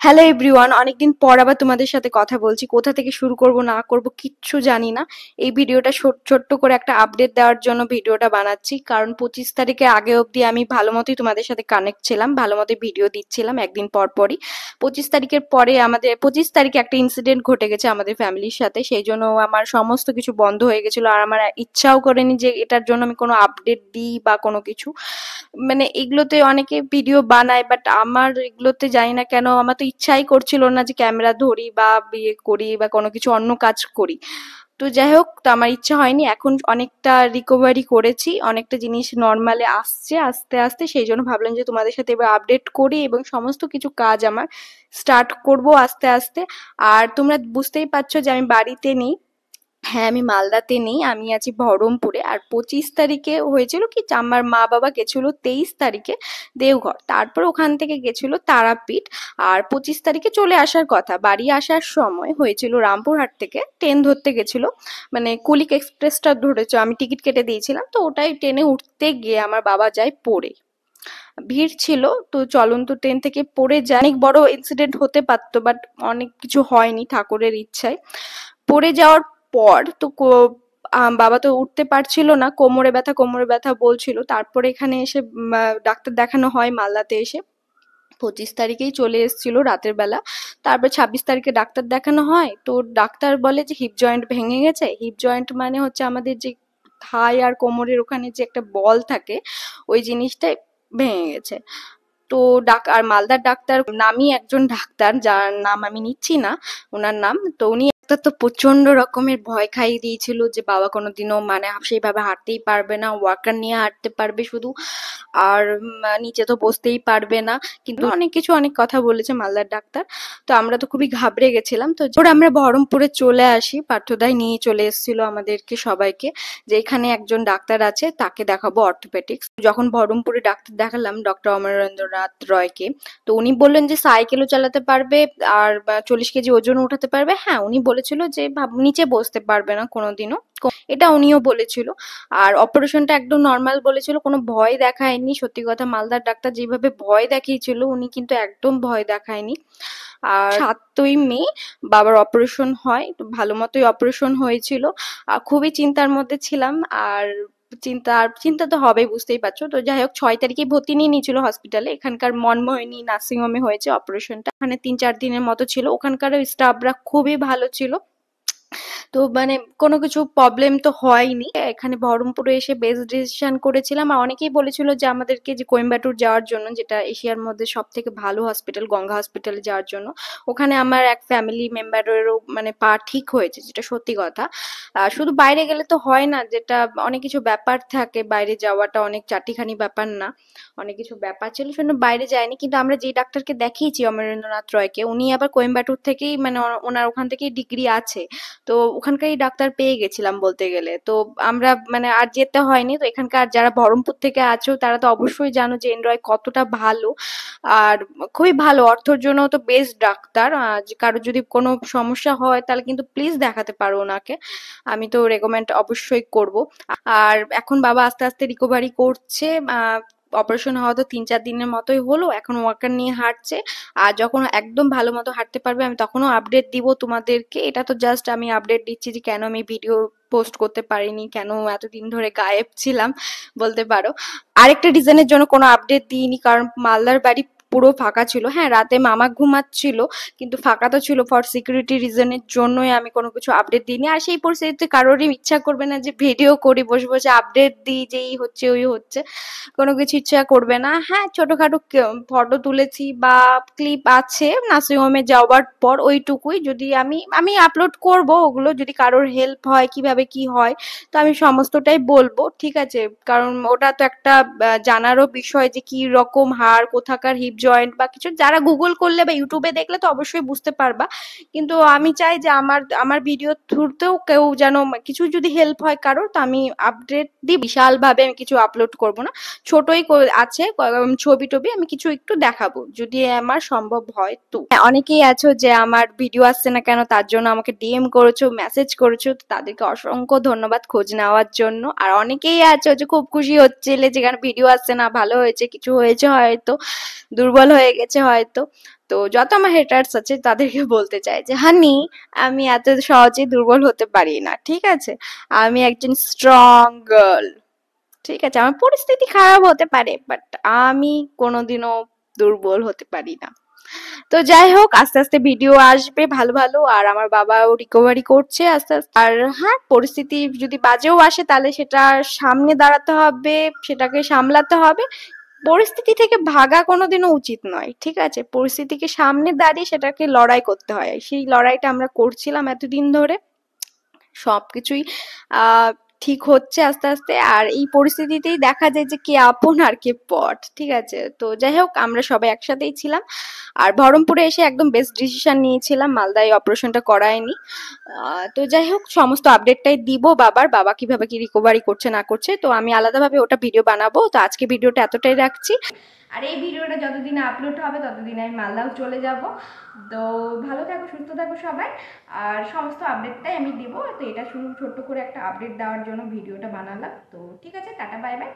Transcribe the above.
Hello everyone, অনেকদিন পর আবার তোমাদের সাথে কথা বলছি। কোথা থেকে শুরু করব না করব কিচ্ছু জানি না। এই ভিডিওটা ছোট্ট করে একটা আপডেট দেওয়ার জন্য ভিডিওটা বানাচ্ছি, কারণ 25 তারিখে আগে অবধি আমি ভালো মতোই তোমাদের সাথে কানেক্ট ছিলাম, ভালো মতোই ভিডিও দিচ্ছিলাম একদিন পর পরই। 25 তারিখের পরে আমাদের 25 তারিখে একটা ইনসিডেন্ট ঘটে গেছে আমাদের ফ্যামিলির সাথে, সেই জন্য আমার সমস্ত কিছু বন্ধ হয়ে গেছিল। আর আমার ইচ্ছাও করেনি যে এটার জন্য আমি কোনো আপডেট দিই বা কোনো কিছু। মানে এগুলোতে অনেকে ভিডিও বানায়, বাট আমার এগুলোতে জানি না কেন আমার তো ইচ্ছাই করছিল না যে ক্যামেরা ধরি বা বিয়ে করি বা কোনো কিছু অন্য কাজ করি। তো যাই হোক, তো আমার ইচ্ছা হয়নি। এখন অনেকটা রিকভারি করেছি, অনেকটা জিনিস নর্মালে আসছে আস্তে আস্তে, সেই জন্য ভাবলাম যে তোমাদের সাথে এবার আপডেট করি এবং সমস্ত কিছু কাজ আমার স্টার্ট করব আস্তে আস্তে। আর তোমরা বুঝতেই পারছো যে আমি বাড়িতে নেই। হ্যাঁ, আমি মালদাতে নেই, আমি আছি বহরমপুরে। আর 25 তারিখে হয়েছিল কি, যে আমার মা বাবা গেছিল 23 তারিখে দেওঘর, তারপর ওখান থেকে গেছিল তারাপীঠ। আর 25 তারিখে চলে আসার কথা। বাড়ি আসার সময় হয়েছিল রামপুরহাট থেকে ট্রেন ধরতে গেছিল, মানে কুলিক এক্সপ্রেসটা ধরেছে, আমি টিকিট কেটে দিয়েছিলাম। তো ওটাই ট্রেনে উঠতে গিয়ে আমার বাবা যায় পড়ে। ভিড় ছিল, তো চলন্ত ট্রেন থেকে পড়ে যায়। অনেক বড় ইনসিডেন্ট হতে পারতো, বাট অনেক কিছু হয়নি ঠাকুরের ইচ্ছায়। পড়ে যাওয়ার পর তো বাবা তো উঠতে পারছিল না, কোমরে ব্যথা বলছিল। তারপরে এখানে এসে ডাক্তার দেখানো হয় মালদাতে এসে। 25 তারিখেই চলে এসেছিল রাতের বেলা। তারপর 26 তারিখে ডাক্তার দেখানো হয়, তো ডাক্তার বলে যে হিপ জয়েন্ট ভেঙে গেছে। হিপ জয়েন্ট মানে হচ্ছে আমাদের যে থাই আর কোমরের ওখানে যে একটা বল থাকে, ওই জিনিসটাই ভেঙে গেছে। তো আর মালদার ডাক্তার নামই একজন ডাক্তার, যার নাম আমি নিচ্ছি না ওনার নাম। তো উনি একটা তো প্রচন্ড রকমের ভয় খাইয়ে দিয়েছিল যে বাবা কোনোদিনও মানে সেইভাবে হাঁটতেই পারবে না, ওয়াকার নিয়ে হাঁটতে পারবে শুধু, আর নিচে তো বসতেই পারবে না। কিন্তু অনেক কিছু অনেক কথা বলেছে মালদার ডাক্তার। তো আমরা তো খুবই ঘাবড়ে গেছিলাম। তো ওরা আমরা বহরমপুরে চলে আসি, পার্থদাই নিয়ে চলে এসেছিল আমাদেরকে সবাইকে, যে এখানে একজন ডাক্তার আছে, তাকে দেখাবো অর্থোপেডিক্স। যখন বহরমপুরে ডাক্তার দেখালাম ডক্টর অমরেন্দ্রনাথ রয়কে, তো উনি বললেন যে সাইকেলও চালাতে পারবে আর 40 কেজি ওজন উঠাতে পারবে। হ্যাঁ, উনি বলেছিল যে নিচে বসতে পারবে না কোনোদিনও, এটা উনিও বলেছিল। আর অপারেশনটা একদম নর্মাল বলেছিল, কোনো ভয় দেখায়নি। সত্যি কথা, মালদার ডাক্তার যেভাবে ভয় দেখিয়েছিল, উনি কিন্তু একদম ভয় দেখায়নি। আর 7ই মে বাবার অপারেশন হয়, তো ভালো মতোই অপারেশন হয়েছিল। আর খুবই চিন্তার মধ্যে ছিলাম। আর চিন্তা তো হবেই, বুঝতেই পারছো। তো যাই হোক, 6 তারিখে ভর্তি নিয়ে নিয়েছিল হসপিটালে, এখানকার মনমোহিনী নার্সিং হোমে হয়েছে অপারেশনটা। ওখানে 3-4 দিনের মতো ছিল, ওখানকার স্টাফরা খুবই ভালো ছিল। তো মানে কোনো কিছু প্রবলেম তো হয়নি। এখানে বহরমপুরে এসে বেস্ট ডিসিশন করেছিলাম। আর অনেকেই বলেছিল যে আমাদেরকে যে কোয়েম্বাটুর যাওয়ার জন্য, যেটা এশিয়ার মধ্যে সব থেকে ভালো হসপিটাল, গঙ্গা হসপিটালে যাওয়ার জন্য। ওখানে আমার এক ফ্যামিলি মেম্বারেরও মানে পা ঠিক হয়েছে, যেটা সত্যি কথা। শুধু বাইরে গেলে তো হয় না, যেটা অনেক কিছু ব্যাপার থাকে, বাইরে যাওয়াটা অনেক চারটিখানি ব্যাপার না, অনেক কিছু ব্যাপার ছিল, সেজন্য বাইরে যায়নি। কিন্তু আমরা যে ডাক্তারকে দেখিয়েছি অমরেন্দ্রনাথ রয়কে, উনি আবার কোয়েম্বাটুর থেকেই মানে ওনার ওখান থেকেই ডিগ্রি আছে। তো ওখানকারই ডাক্তার পেয়ে গেছিলাম বলতে গেলে। তো আমরা মানে আর যেতে হয়নি। তো এখানকার যারা বহরমপুর থেকে আছো, তারা তো অবশ্যই জানো যে এনরয় কতটা ভালো। আর খুবই ভালো, অর্থের জন্য তো বেস্ট ডাক্তার। যে কারো যদি কোনো সমস্যা হয় তাহলে কিন্তু প্লিজ দেখাতে পারো ওনাকে, আমি তো রেকমেন্ড অবশ্যই করব। আর এখন বাবা আস্তে আস্তে রিকভারি করছে। অপারেশন হওয়া তো 3-4 দিনের মতোই হলো, এখন ওয়াকার নিয়ে হাঁটছে। আর যখন একদম ভালো মতো হাঁটতে পারবে, আমি তখনও আপডেট দিব তোমাদেরকে। এটা তো জাস্ট আমি আপডেট দিচ্ছি যে কেন আমি ভিডিও পোস্ট করতে পারিনি, কেন এতদিন ধরে গায়েব ছিলাম বলতে পারো। আরেকটা রিজনের জন্য কোনো আপডেট দিইনি, কারণ মালদার বাড়ি পুরো ফাঁকা ছিল। হ্যাঁ, রাতে মামা ঘুমাচ্ছিল, কিন্তু ফাঁকা তো ছিল। ফর সিকিউরিটি রিজনের জন্যই আমি কোনো কিছু আপডেট দিইনি। আর সেই পরিস্থিতিতে কারোরই ইচ্ছা করবে না যে ভিডিও করি, বসে বসে আপডেট দিই যে এই হচ্ছে ওই হচ্ছে, কোনো কিছু ইচ্ছা করবে না। হ্যাঁ, ছোটখাটো ফটো তুলেছি বা ক্লিপ আছে নার্সিং হোমে যাওয়ার পর, ওইটুকুই। যদি আমি আমি আপলোড করব ওগুলো, যদি কারোর হেল্প হয় কিভাবে কি হয়, তো আমি সমস্তটাই বলবো, ঠিক আছে। কারণ ওটা তো একটা জানারও বিষয় যে কি রকম হাড়, কোথাকার হিপ জয়েন্ট বা কিছু, যারা গুগল করলে বা ইউটিউবে দেখলে তো অবশ্যই বুঝতে পারবা। কিন্তু আমি চাই যে আমার আমার ভিডিও থ্রুতেও কেউ যেন কিছু যদি হেল্প হয় কারোর, তো আমি আপডেট দিই। বিশাল ভাবে আমি কিছু আপলোড করব না, ছোটই আছে, ছবি টবি আমি কিছু একটু দেখাবো যদি আমার সম্ভব হয়। তো অনেকেই আছো যে আমার ভিডিও আসছে না কেন, তার জন্য আমাকে ডিএম করেছো, মেসেজ করেছো, তো তাদেরকে অসংখ্য ধন্যবাদ খোঁজ নেওয়ার জন্য। আর অনেকেই আছো যে খুব খুশি হচ্ছিলে যেখানে ভিডিও আসছে না, ভালো হয়েছে, কিছু হয়েছে হয়তো, দুর্বল হয়ে গেছে হয়তো। তো যত আমার হেটার্স আছে তাদেরকে বলতে চাই যে হানি, আমি এত সহজে দুর্বল হতে পারি না, ঠিক আছে? আমি একজন স্ট্রং গার্ল, ঠিক আছে? আমার পরিস্থিতি খারাপ হতে পারে, বাট আমি কোনোদিনও দুর্বল হতে পারি না। তো যাই হোক, আস্তে আস্তে ভিডিও আসবে ভালো ভালো, আর আমার বাবাও রিকভারি করছে আস্তে আস্তে। আর হ্যাঁ, পরিস্থিতি যদি বাজেও আসে তাহলে সেটা সামনে দাঁড়াতে হবে, সেটাকে সামলাতে হবে। পরিস্থিতি থেকে ভাগা কোনোদিনও উচিত নয়, ঠিক আছে? পরিস্থিতিকে সামনে দাঁড়িয়ে সেটাকে লড়াই করতে হয়, সেই লড়াইটা আমরা করছিলাম এতদিন ধরে। সবকিছুই আহ ঠিক হচ্ছে আস্তে আস্তে, আর এই পরিস্থিতিতেই দেখা যায় যে কে আপন আর কে পর, ঠিক আছে? তো যাই হোক, আমরা সবাই একসাথেই ছিলাম। আর বহরমপুরে এসে একদম বেস্ট ডিসিশন নিয়েছিলাম, মালদায় অপারেশনটা করায়নি। তো যাই হোক, সমস্ত আপডেটটাই দিব বাবা কিভাবে কি রিকভারি করছে না করছে, তো আমি আলাদাভাবে ওটা ভিডিও বানাবো। তো আজকে ভিডিওটা এতটাই রাখছি। আর এই ভিডিওটা যতদিন আপলোড হবে ততদিন আমি মালদাও চলে যাব। তো ভালো থাকো, সুস্থ থাকো সবাই, আর সমস্ত আপডেটটাই আমি দিব। তো এটা শুধু ছোট্ট করে একটা আপডেট দেওয়ার জন্য ভিডিওটা বানালাম। তো ঠিক আছে, টাটা, বাই বাই।